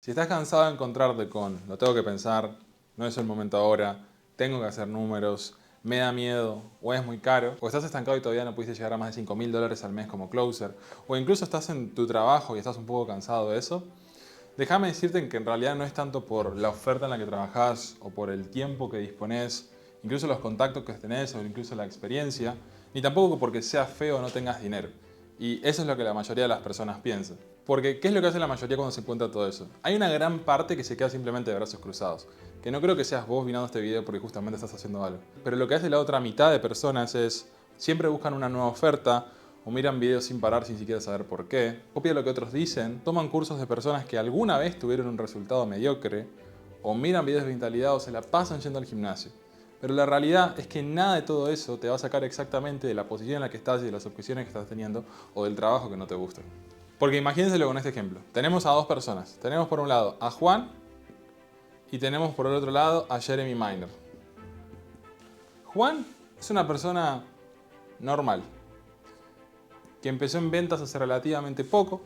Si estás cansado de encontrarte con lo tengo que pensar, no es el momento ahora, tengo que hacer números, me da miedo o es muy caro, o estás estancado y todavía no pudiste llegar a más de $5.000 al mes como closer, o incluso estás en tu trabajo y estás un poco cansado de eso, déjame decirte que en realidad no es tanto por la oferta en la que trabajás o por el tiempo que disponés, incluso los contactos que tenés o incluso la experiencia, ni tampoco porque seas feo o no tengas dinero. Y eso es lo que la mayoría de las personas piensan. Porque, ¿qué es lo que hace la mayoría cuando se encuentra todo eso? Hay una gran parte que se queda simplemente de brazos cruzados. Que no creo que seas vos mirando este video porque justamente estás haciendo algo. Pero lo que hace la otra mitad de personas es, siempre buscan una nueva oferta, o miran videos sin parar sin siquiera saber por qué, copian lo que otros dicen, toman cursos de personas que alguna vez tuvieron un resultado mediocre, o miran videos de vitalidad o se la pasan yendo al gimnasio. Pero la realidad es que nada de todo eso te va a sacar exactamente de la posición en la que estás y de las objeciones que estás teniendo o del trabajo que no te gusta. Porque imagínenselo con este ejemplo. Tenemos a dos personas. Tenemos por un lado a Juan y tenemos por el otro lado a Jeremy Miner. Juan es una persona normal, que empezó en ventas hace relativamente poco,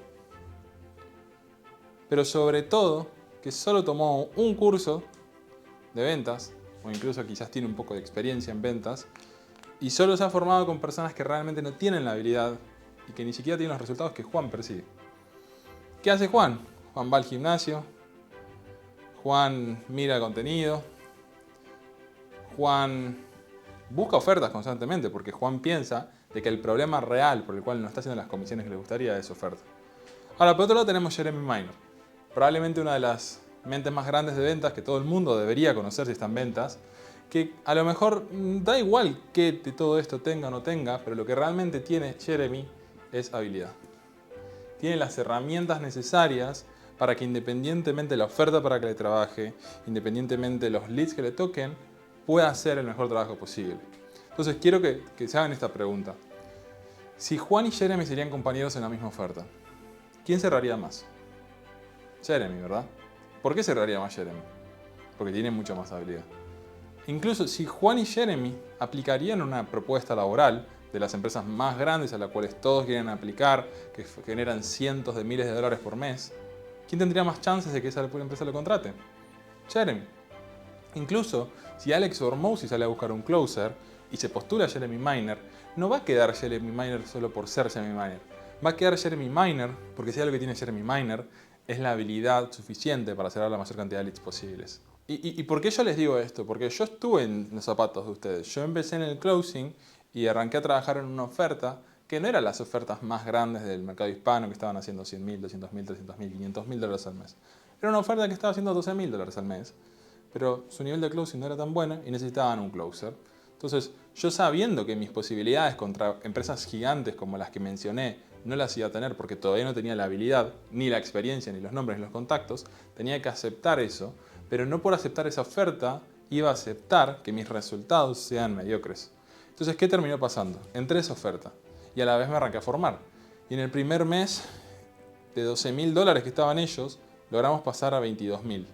pero sobre todo que solo tomó un curso de ventas, o incluso quizás tiene un poco de experiencia en ventas, y solo se ha formado con personas que realmente no tienen la habilidad y que ni siquiera tienen los resultados que Juan persigue. ¿Qué hace Juan? Juan va al gimnasio, Juan mira contenido, Juan busca ofertas constantemente porque Juan piensa de que el problema real por el cual no está haciendo las comisiones que le gustaría es oferta. Ahora, por otro lado tenemos Jeremy Miner, probablemente una de las mentes más grandes de ventas que todo el mundo debería conocer si está en ventas, que a lo mejor da igual que de todo esto tenga o no tenga, pero lo que realmente tiene Jeremy es habilidad. Tiene las herramientas necesarias para que independientemente de la oferta para que le trabaje, independientemente de los leads que le toquen, pueda hacer el mejor trabajo posible. Entonces quiero que se hagan esta pregunta. Si Juan y Jeremy serían compañeros en la misma oferta, ¿quién cerraría más? Jeremy, ¿verdad? ¿Por qué cerraría más Jeremy? Porque tiene mucha más habilidad. Incluso si Juan y Jeremy aplicarían una propuesta laboral de las empresas más grandes a las cuales todos quieren aplicar, que generan cientos de miles de dólares por mes, ¿quién tendría más chances de que esa empresa lo contrate? Jeremy. Incluso si Alex Hormozi sale a buscar un closer y se postula a Jeremy Miner, no va a quedar Jeremy Miner solo por ser Jeremy Miner. Va a quedar Jeremy Miner porque si algo que tiene Jeremy Miner es la habilidad suficiente para cerrar la mayor cantidad de leads posibles. ¿Y por qué yo les digo esto? Porque yo estuve en los zapatos de ustedes. Yo empecé en el closing y arranqué a trabajar en una oferta que no eran las ofertas más grandes del mercado hispano que estaban haciendo $100.000, $200.000, $300.000, $500.000 al mes. Era una oferta que estaba haciendo $12.000 al mes, pero su nivel de closing no era tan bueno y necesitaban un closer. Entonces, yo sabiendo que mis posibilidades contra empresas gigantes como las que mencioné no las iba a tener porque todavía no tenía la habilidad, ni la experiencia, ni los nombres, ni los contactos, tenía que aceptar eso, pero no por aceptar esa oferta iba a aceptar que mis resultados sean mediocres. Entonces, ¿qué terminó pasando? Entré a esa oferta y a la vez me arranqué a formar. Y en el primer mes, de $12.000 que estaban ellos, logramos pasar a $22.000.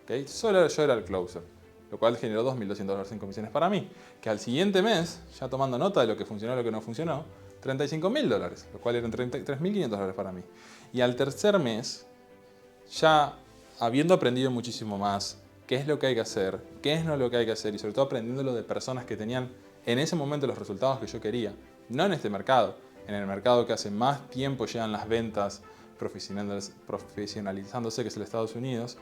¿Okay? Solo yo era el closer, lo cual generó $2.200 en comisiones para mí. Que al siguiente mes, ya tomando nota de lo que funcionó y lo que no funcionó, $35.000, lo cual eran $3.500 para mí. Y al tercer mes, ya habiendo aprendido muchísimo más, qué es lo que hay que hacer, qué es no lo que hay que hacer, y sobre todo aprendiéndolo de personas que tenían en ese momento los resultados que yo quería, no en este mercado, en el mercado que hace más tiempo llegan las ventas profesionalizándose, que es el Estados Unidos,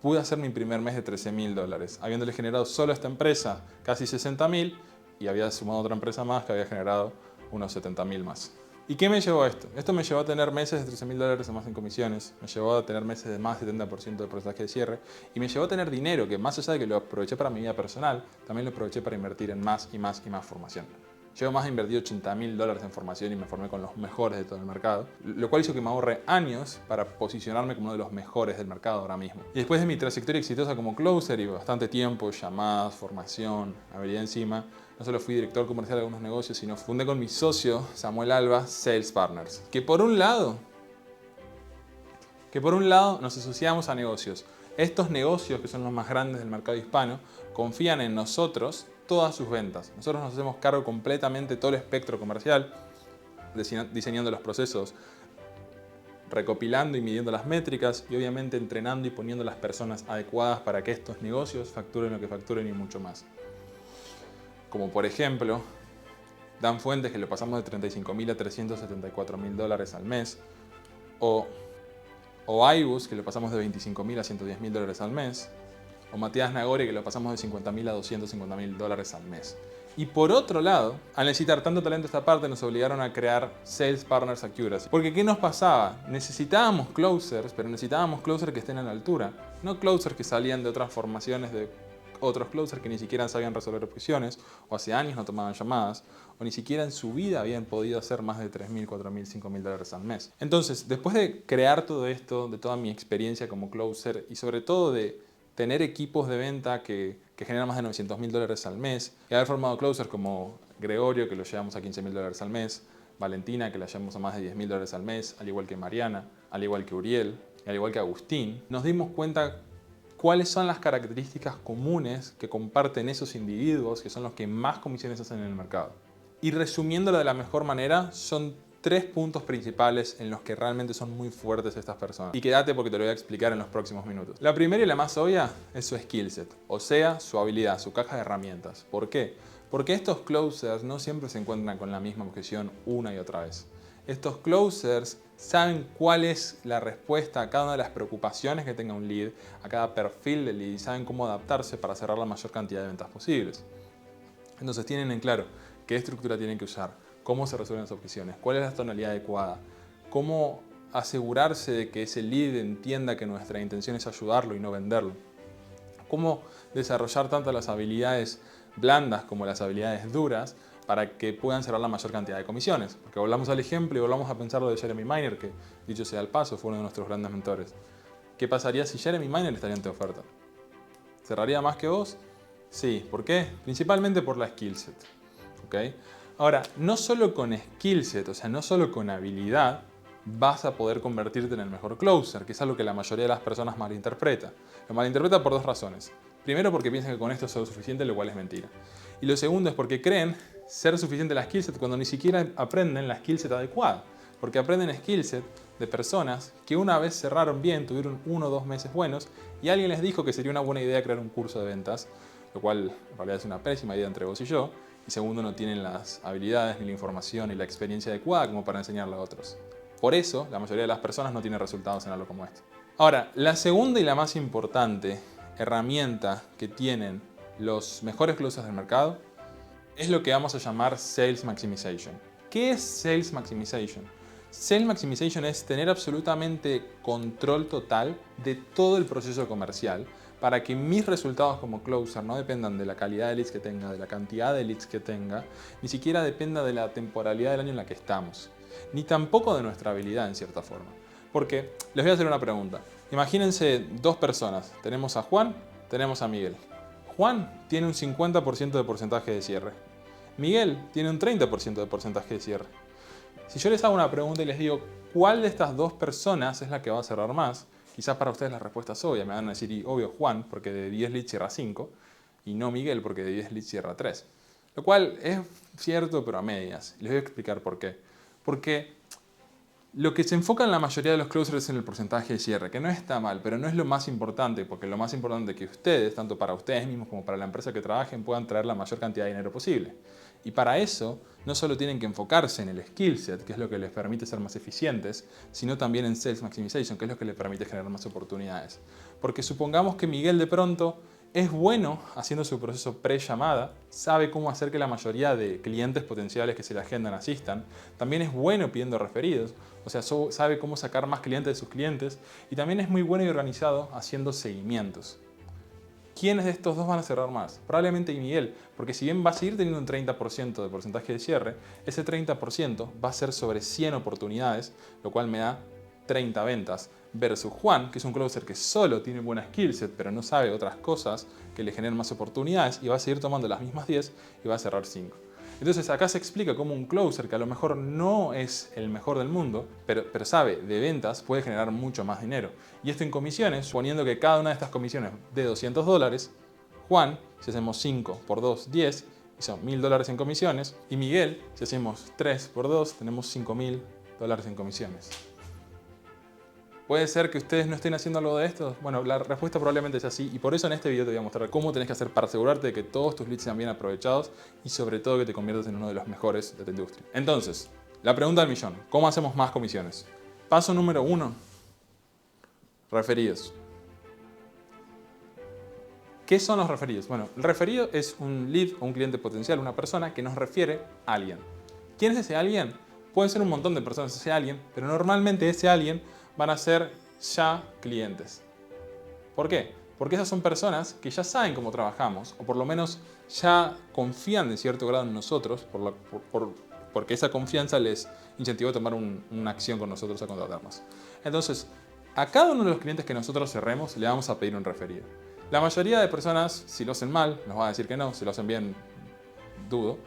pude hacer mi primer mes de $13.000, habiéndole generado solo a esta empresa casi $60.000 y había sumado otra empresa más que había generado unos $70.000 más. ¿Y qué me llevó a esto? Esto me llevó a tener meses de $13.000 o más en comisiones, me llevó a tener meses de más de 70% de porcentaje de cierre y me llevó a tener dinero que, más allá de que lo aproveché para mi vida personal, también lo aproveché para invertir en más y más y más formación. Yo más invertí $80.000 en formación y me formé con los mejores de todo el mercado, lo cual hizo que me ahorre años para posicionarme como uno de los mejores del mercado ahora mismo. Y después de mi trayectoria exitosa como closer y bastante tiempo, llamadas, formación, habilidad encima, no solo fui director comercial de algunos negocios, sino fundé con mi socio Samuel Alba Sales Partners, que por un lado nos asociamos a negocios. Estos negocios, que son los más grandes del mercado hispano, confían en nosotros todas sus ventas. Nosotros nos hacemos cargo completamente de todo el espectro comercial, diseñando los procesos recopilando y midiendo las métricas y obviamente entrenando y poniendo las personas adecuadas para que estos negocios facturen lo que facturen y mucho más. Como por ejemplo, Dan Fuentes, que lo pasamos de 35.000 a 374.000 dólares al mes, o Aibus, que lo pasamos de 25.000 a 110.000 dólares al mes, o Matías Nagore, que lo pasamos de 50.000 a 250.000 dólares al mes. Y por otro lado, al necesitar tanto talento esta parte, nos obligaron a crear Sales Partners Accuracy. Porque ¿qué nos pasaba? Necesitábamos closers, pero necesitábamos closers que estén a la altura. No closers que salían de otras formaciones de otros closers que ni siquiera sabían resolver objeciones, o hace años no tomaban llamadas, o ni siquiera en su vida habían podido hacer más de 3.000, 4.000, 5.000 dólares al mes. Entonces, después de crear todo esto, de toda mi experiencia como closer, y sobre todo de tener equipos de venta que generan más de 900.000 dólares al mes, y haber formado closers como Gregorio, que lo llevamos a 15.000 dólares al mes, Valentina, que la llevamos a más de 10.000 dólares al mes, al igual que Mariana, al igual que Uriel, al igual que Agustín, nos dimos cuenta cuáles son las características comunes que comparten esos individuos, que son los que más comisiones hacen en el mercado. Y resumiéndolo de la mejor manera, son 3 puntos principales en los que realmente son muy fuertes estas personas. Y quédate porque te lo voy a explicar en los próximos minutos. La primera y la más obvia es su skill set, o sea, su habilidad, su caja de herramientas. ¿Por qué? Porque estos closers no siempre se encuentran con la misma objeción una y otra vez. Estos closers saben cuál es la respuesta a cada una de las preocupaciones que tenga un lead, a cada perfil del lead, y saben cómo adaptarse para cerrar la mayor cantidad de ventas posibles. Entonces tienen en claro qué estructura tienen que usar, cómo se resuelven las objeciones, cuál es la tonalidad adecuada, cómo asegurarse de que ese lead entienda que nuestra intención es ayudarlo y no venderlo, cómo desarrollar tanto las habilidades blandas como las habilidades duras para que puedan cerrar la mayor cantidad de comisiones. Porque volvamos al ejemplo y volvamos a pensar lo de Jeremy Miner, que dicho sea el paso, fue uno de nuestros grandes mentores. ¿Qué pasaría si Jeremy Miner estaría en tu oferta? ¿Cerraría más que vos? Sí. ¿Por qué? Principalmente por la skill set. ¿Okay? Ahora, no solo con skill set, o sea, no solo con habilidad, vas a poder convertirte en el mejor closer, que es algo que la mayoría de las personas malinterpreta. Lo malinterpreta por 2 razones. Primero, porque piensan que con esto es suficiente, lo cual es mentira. Y lo segundo es porque creen ser suficiente la skill set cuando ni siquiera aprenden la skill set adecuada. Porque aprenden skill set de personas que una vez cerraron bien, tuvieron 1 o 2 meses buenos y alguien les dijo que sería una buena idea crear un curso de ventas, lo cual en realidad es una pésima idea entre vos y yo. Y segundo, no tienen las habilidades, ni la información, ni la experiencia adecuada como para enseñarle a otros. Por eso, la mayoría de las personas no tienen resultados en algo como esto. Ahora, la segunda y la más importante herramienta que tienen los mejores closers del mercado es lo que vamos a llamar Sales Maximization. ¿Qué es Sales Maximization? Sales Maximization es tener absolutamente control total de todo el proceso comercial para que mis resultados como closer no dependan de la calidad de leads que tenga, de la cantidad de leads que tenga, ni siquiera dependa de la temporalidad del año en la que estamos, ni tampoco de nuestra habilidad en cierta forma. Porque les voy a hacer una pregunta. Imagínense 2 personas. Tenemos a Juan, tenemos a Miguel. Juan tiene un 50% de porcentaje de cierre. Miguel tiene un 30% de porcentaje de cierre. Si yo les hago una pregunta y les digo, ¿cuál de estas 2 personas es la que va a cerrar más? Quizás para ustedes la respuesta es obvia. Me van a decir, y obvio, Juan, porque de 10 leads cierra 5, y no Miguel, porque de 10 leads cierra 3. Lo cual es cierto, pero a medias. Les voy a explicar por qué. Porque lo que se enfoca en la mayoría de los closers es en el porcentaje de cierre, que no está mal, pero no es lo más importante, porque lo más importante es que ustedes, tanto para ustedes mismos como para la empresa que trabajen, puedan traer la mayor cantidad de dinero posible. Y para eso, no solo tienen que enfocarse en el skill set, que es lo que les permite ser más eficientes, sino también en Sales Maximization, que es lo que les permite generar más oportunidades. Porque supongamos que Miguel de pronto es bueno haciendo su proceso pre-llamada, sabe cómo hacer que la mayoría de clientes potenciales que se le agendan asistan, también es bueno pidiendo referidos, o sea, sabe cómo sacar más clientes de sus clientes y también es muy bueno y organizado haciendo seguimientos. ¿Quiénes de estos 2 van a cerrar más? Probablemente Miguel, porque si bien va a seguir teniendo un 30% de porcentaje de cierre, ese 30% va a ser sobre 100 oportunidades, lo cual me da 30 ventas, versus Juan, que es un closer que solo tiene buena skill set, pero no sabe otras cosas que le generen más oportunidades y va a seguir tomando las mismas 10 y va a cerrar 5. Entonces acá se explica cómo un closer que a lo mejor no es el mejor del mundo, pero sabe de ventas, puede generar mucho más dinero. Y esto en comisiones, suponiendo que cada una de estas comisiones de $200, Juan, si hacemos 5 por 2, 10, y son $1.000 en comisiones, y Miguel, si hacemos 3 por 2, tenemos $5.000 en comisiones. ¿Puede ser que ustedes no estén haciendo algo de esto? Bueno, la respuesta probablemente es así y por eso en este video te voy a mostrar cómo tenés que hacer para asegurarte de que todos tus leads sean bien aprovechados y sobre todo que te conviertas en uno de los mejores de tu industria. Entonces, la pregunta del millón, ¿cómo hacemos más comisiones? Paso número 1, referidos. ¿Qué son los referidos? Bueno, el referido es un lead o un cliente potencial, una persona que nos refiere a alguien. ¿Quién es ese alguien? Puede ser un montón de personas ese alguien, pero normalmente ese alguien van a ser ya clientes. ¿Por qué? Porque esas son personas que ya saben cómo trabajamos, o por lo menos ya confían de cierto grado en nosotros, porque esa confianza les incentivó a tomar una acción con nosotros, a contratarnos. Entonces, a cada uno de los clientes que nosotros cerremos, le vamos a pedir un referido. La mayoría de personas, si lo hacen mal, nos va a decir que no, si lo hacen bien, dudo.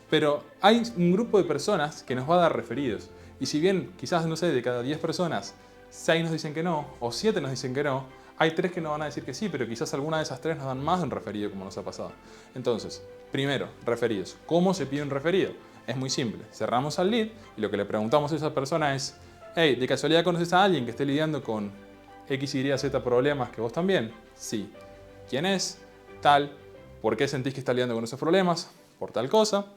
Pero hay un grupo de personas que nos va a dar referidos. Y si bien quizás, no sé, de cada 10 personas, 6 nos dicen que no, o 7 nos dicen que no, hay 3 que nos van a decir que sí, pero quizás alguna de esas 3 nos dan más de un referido, como nos ha pasado. Entonces, primero, referidos. ¿Cómo se pide un referido? Es muy simple. Cerramos al lead y lo que le preguntamos a esa persona es: hey, ¿de casualidad conoces a alguien que esté lidiando con X, Y, Z problemas que vos también? Sí. ¿Quién es? Tal. ¿Por qué sentís que está lidiando con esos problemas? Por tal cosa.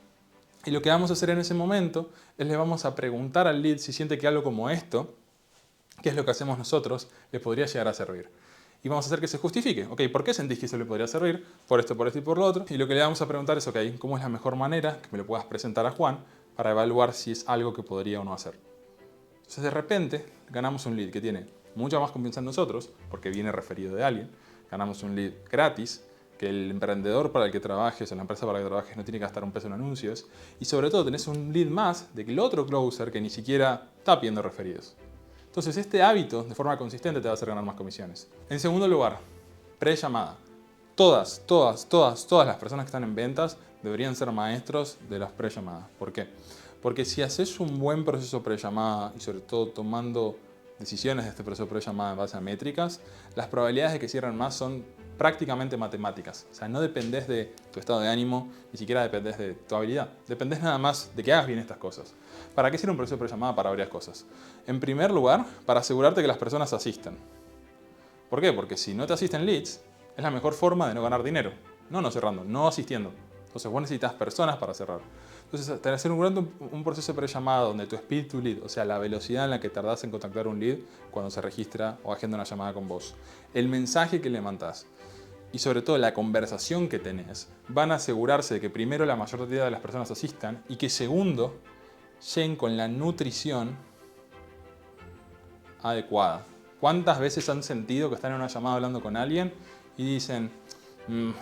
Y lo que vamos a hacer en ese momento es le vamos a preguntar al lead si siente que algo como esto, que es lo que hacemos nosotros, le podría llegar a servir. Y vamos a hacer que se justifique. Ok, ¿por qué sentís que eso le podría servir? Por esto y por lo otro. Y lo que le vamos a preguntar es, ok, ¿cómo es la mejor manera que me lo puedas presentar a Juan para evaluar si es algo que podría o no hacer? Entonces de repente ganamos un lead que tiene mucha más confianza en nosotros, porque viene referido de alguien. Ganamos un lead gratis, que el emprendedor para el que trabajes o la empresa para la que trabajes no tiene que gastar un peso en anuncios. Y sobre todo tenés un lead más de que el otro closer que ni siquiera está pidiendo referidos. Entonces este hábito de forma consistente te va a hacer ganar más comisiones. En segundo lugar, pre-llamada. Todas las personas que están en ventas deberían ser maestros de las pre-llamadas. ¿Por qué? Porque si haces un buen proceso pre-llamada y sobre todo tomando decisiones de este proceso pre-llamada en base a métricas, las probabilidades de que cierren más son prácticamente matemáticas. O sea, no dependés de tu estado de ánimo, ni siquiera dependés de tu habilidad. Dependés nada más de que hagas bien estas cosas. ¿Para qué sirve un proceso pre-llamada? Para varias cosas. En primer lugar, para asegurarte que las personas asistan. ¿Por qué? Porque si no te asisten leads, es la mejor forma de no ganar dinero. No cerrando, no asistiendo. Entonces vos necesitas personas para cerrar. Entonces, hacer un proceso pre-llamada donde tu speed to lead, o sea, la velocidad en la que tardás en contactar un lead cuando se registra o agenda una llamada con vos, el mensaje que le mandás y sobre todo la conversación que tenés, van a asegurarse de que primero la mayor cantidad de las personas asistan y que segundo, lleguen con la nutrición adecuada. ¿Cuántas veces han sentido que están en una llamada hablando con alguien y dicen,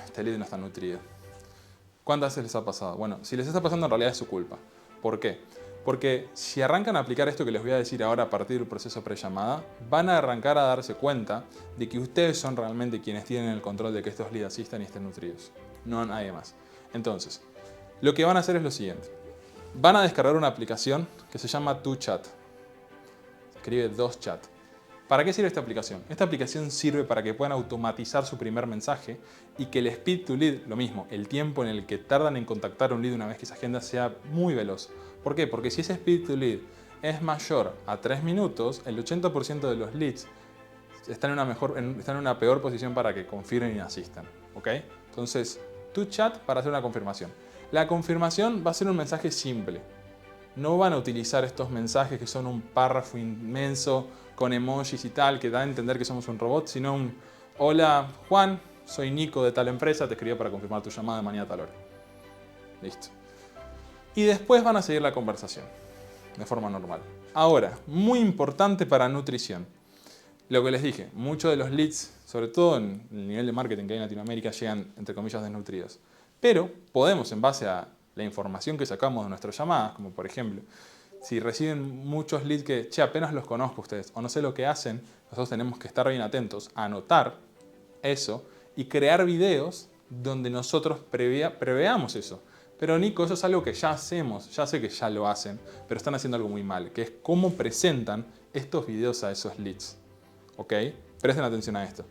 este lead no está nutrido? ¿Cuántas veces les ha pasado? Bueno, si les está pasando en realidad es su culpa. ¿Por qué? Porque si arrancan a aplicar esto que les voy a decir ahora a partir del proceso pre-llamada, van a arrancar a darse cuenta de que ustedes son realmente quienes tienen el control de que estos leads asistan y estén nutridos. No nadie más. Entonces, lo que van a hacer es lo siguiente. Van a descargar una aplicación que se llama 2Chat. Se escribe 2Chat. ¿Para qué sirve esta aplicación? Esta aplicación sirve para que puedan automatizar su primer mensaje y que el speed to lead, lo mismo, el tiempo en el que tardan en contactar a un lead una vez que se agenda sea muy veloz. ¿Por qué? Porque si ese speed to lead es mayor a 3 minutos, el 80% de los leads están en una peor posición para que confirmen y asistan. ¿Ok? Entonces, tu chat para hacer una confirmación. La confirmación va a ser un mensaje simple. No van a utilizar estos mensajes que son un párrafo inmenso con emojis y tal, que da a entender que somos un robot, sino un hola Juan, soy Nico de tal empresa, te escribí para confirmar tu llamada de mañana a tal hora. Listo. Y después van a seguir la conversación, de forma normal. Ahora, muy importante para nutrición. Lo que les dije, muchos de los leads, sobre todo en el nivel de marketing que hay en Latinoamérica, llegan, entre comillas, desnutridos. Pero podemos, en base a la información que sacamos de nuestras llamadas, como por ejemplo, si reciben muchos leads que, apenas los conozco a ustedes, o no sé lo que hacen, nosotros tenemos que estar bien atentos a anotar eso y crear videos donde nosotros preveamos eso. Pero Nico, eso es algo que ya hacemos, ya sé que ya lo hacen, pero están haciendo algo muy mal, que es cómo presentan estos videos a esos leads. ¿Ok? Presten atención a esto.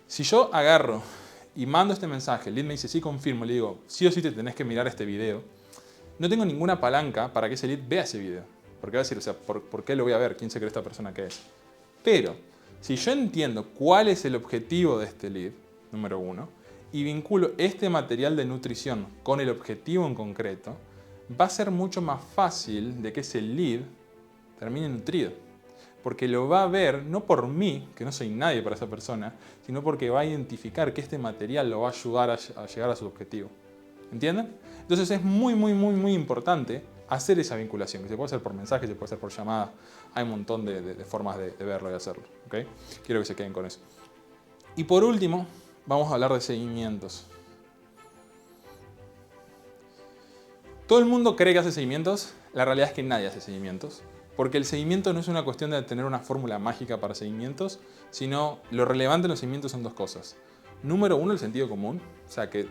Si yo agarro y mando este mensaje, el lead me dice sí, confirmo, le digo sí o sí te tenés que mirar este video, no tengo ninguna palanca para que ese lead vea ese video. Porque va a decir, o sea, ¿por qué lo voy a ver? ¿Quién se cree esta persona que es? Pero, si yo entiendo cuál es el objetivo de este lead, número 1, y vinculo este material de nutrición con el objetivo en concreto, va a ser mucho más fácil de que ese lead termine nutrido. Porque lo va a ver no por mí, que no soy nadie para esa persona, sino porque va a identificar que este material lo va a ayudar a llegar a su objetivo. ¿Entienden? Entonces es muy importante hacer esa vinculación, que se puede hacer por mensaje, se puede hacer por llamada. Hay un montón de formas de verlo y hacerlo. ¿Okay? Quiero que se queden con eso. Y por último, vamos a hablar de seguimientos. Todo el mundo cree que hace seguimientos. La realidad es que nadie hace seguimientos. Porque el seguimiento no es una cuestión de tener una fórmula mágica para seguimientos, sino lo relevante en los seguimientos son dos cosas. Número 1, el sentido común. O sea, que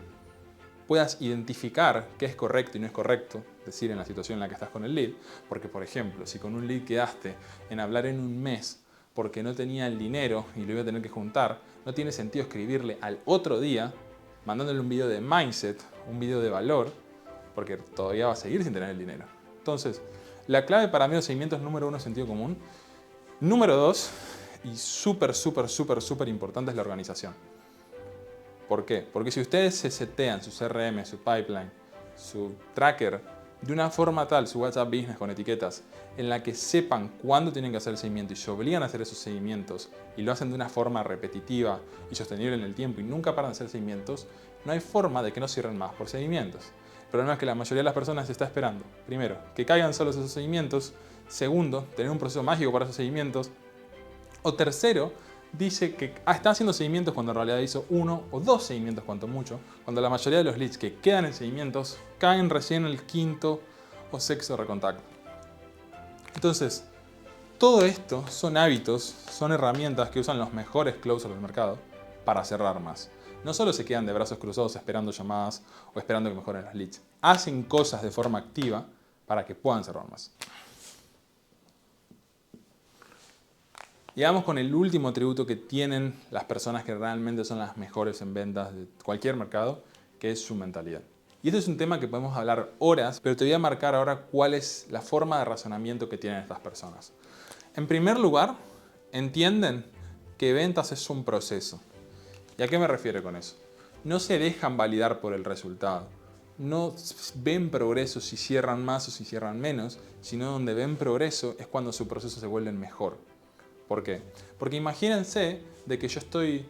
puedas identificar qué es correcto y no es correcto decir en la situación en la que estás con el lead. Porque, por ejemplo, si con un lead quedaste en hablar en un mes porque no tenía el dinero y lo iba a tener que juntar, no tiene sentido escribirle al otro día mandándole un video de mindset, un video de valor, porque todavía va a seguir sin tener el dinero. Entonces, la clave para mí de los seguimientos, número 1, es sentido común. Número 2, y súper importante, es la organización. ¿Por qué? Porque si ustedes se setean su CRM, su pipeline, su tracker, de una forma tal, su WhatsApp Business con etiquetas, en la que sepan cuándo tienen que hacer el seguimiento y se obligan a hacer esos seguimientos y lo hacen de una forma repetitiva y sostenible en el tiempo y nunca paran de hacer seguimientos, no hay forma de que no cierren más por seguimientos. El problema es que la mayoría de las personas está esperando, primero, que caigan solos esos seguimientos, segundo, tener un proceso mágico para esos seguimientos, o tercero, dice que está haciendo seguimientos cuando en realidad hizo 1 o 2 seguimientos cuanto mucho, cuando la mayoría de los leads que quedan en seguimientos caen recién en el 5º o 6º recontacto. Entonces, todo esto son hábitos, son herramientas que usan los mejores closers del mercado para cerrar más. No solo se quedan de brazos cruzados esperando llamadas o esperando que mejoren los leads. Hacen cosas de forma activa para que puedan cerrar más. Y vamos con el último atributo que tienen las personas que realmente son las mejores en ventas de cualquier mercado, que es su mentalidad. Y este es un tema que podemos hablar horas, pero te voy a marcar ahora cuál es la forma de razonamiento que tienen estas personas. En primer lugar, entienden que ventas es un proceso. ¿Y a qué me refiero con eso? No se dejan validar por el resultado. No ven progreso si cierran más o si cierran menos, sino donde ven progreso es cuando su proceso se vuelve mejor. ¿Por qué? Porque imagínense de que yo estoy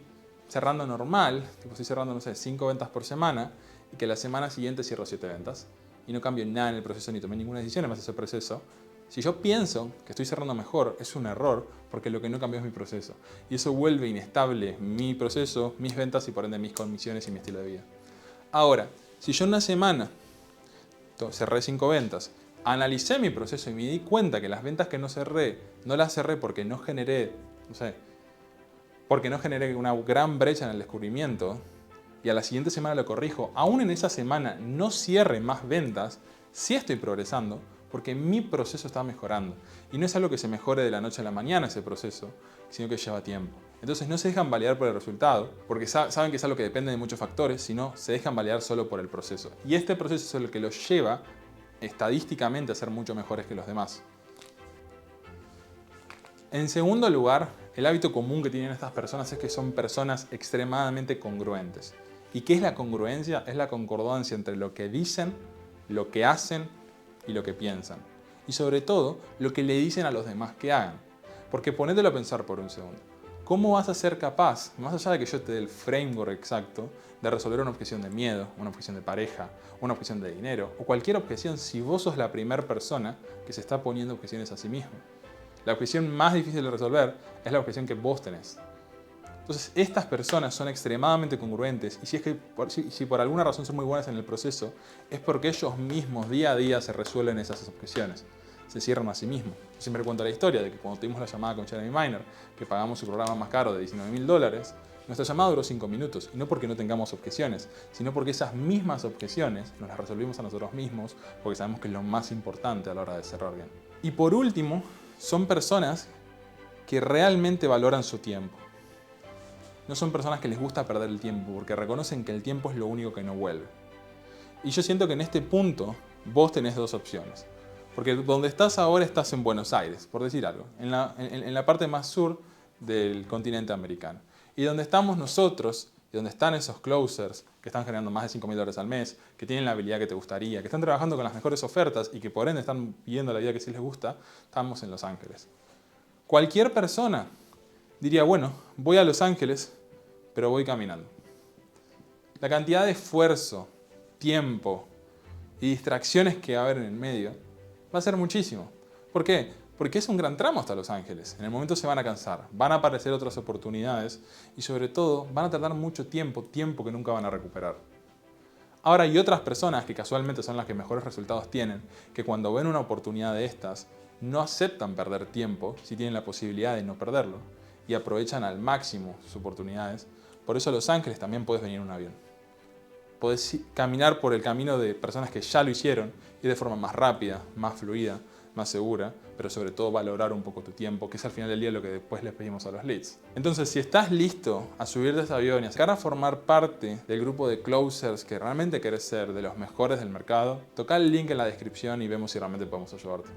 cerrando normal, tipo estoy cerrando, no sé, 5 ventas por semana, y que la semana siguiente cierro 7 ventas, y no cambio nada en el proceso ni tomé ninguna decisión en base a ese proceso. Si yo pienso que estoy cerrando mejor, es un error, porque lo que no cambió es mi proceso. Y eso vuelve inestable mi proceso, mis ventas y por ende mis comisiones y mi estilo de vida. Ahora, si yo en una semana cerré 5 ventas, analicé mi proceso y me di cuenta que las ventas que no cerré, no las cerré porque no generé, porque no generé una gran brecha en el descubrimiento, y a la siguiente semana lo corrijo, aún en esa semana no cierre más ventas, sí estoy progresando, porque mi proceso está mejorando. Y no es algo que se mejore de la noche a la mañana ese proceso, sino que lleva tiempo. Entonces no se dejan validar por el resultado, porque saben que es algo que depende de muchos factores, sino se dejan validar solo por el proceso. Y este proceso es el que los lleva estadísticamente a ser mucho mejores que los demás. En segundo lugar, el hábito común que tienen estas personas es que son personas extremadamente congruentes. ¿Y qué es la congruencia? Es la concordancia entre lo que dicen, lo que hacen y lo que piensan. Y sobre todo, lo que le dicen a los demás que hagan. Porque ponételo a pensar por un segundo. ¿Cómo vas a ser capaz, más allá de que yo te dé el framework exacto, de resolver una objeción de miedo, una objeción de pareja, una objeción de dinero o cualquier objeción si vos sos la primera persona que se está poniendo objeciones a sí mismo? La objeción más difícil de resolver es la objeción que vos tenés. Entonces, estas personas son extremadamente congruentes y si por alguna razón son muy buenas en el proceso, es porque ellos mismos día a día se resuelven esas objeciones. Se cierran a sí mismos. Yo siempre cuento la historia de que cuando tuvimos la llamada con Jeremy Miner, que pagamos su programa más caro de $19.000, nuestra llamada duró 5 minutos. Y no porque no tengamos objeciones, sino porque esas mismas objeciones nos las resolvimos a nosotros mismos, porque sabemos que es lo más importante a la hora de cerrar bien. Y por último, son personas que realmente valoran su tiempo. No son personas que les gusta perder el tiempo, porque reconocen que el tiempo es lo único que no vuelve. Y yo siento que en este punto vos tenés dos opciones. Porque donde estás ahora estás en Buenos Aires, por decir algo. En la parte más sur del continente americano. Y donde estamos nosotros, y donde están esos closers que están generando más de $5.000 al mes, que tienen la habilidad que te gustaría, que están trabajando con las mejores ofertas y que por ende están viviendo la vida que sí les gusta, estamos en Los Ángeles. Cualquier persona diría, bueno, voy a Los Ángeles, pero voy caminando. La cantidad de esfuerzo, tiempo y distracciones que va a haber en el medio va a ser muchísimo. ¿Por qué? Porque es un gran tramo hasta Los Ángeles. En el momento se van a cansar, van a aparecer otras oportunidades y sobre todo van a tardar mucho tiempo que nunca van a recuperar. Ahora hay otras personas que casualmente son las que mejores resultados tienen, que cuando ven una oportunidad de estas no aceptan perder tiempo si tienen la posibilidad de no perderlo y aprovechan al máximo sus oportunidades. Por eso a Los Ángeles también puedes venir en un avión. Podés caminar por el camino de personas que ya lo hicieron y de forma más rápida, más fluida, más segura, pero sobre todo valorar un poco tu tiempo, que es al final del día lo que después les pedimos a los leads. Entonces, si estás listo a subir de ese avión y a llegar a formar parte del grupo de closers que realmente querés ser de los mejores del mercado, toca el link en la descripción y vemos si realmente podemos ayudarte.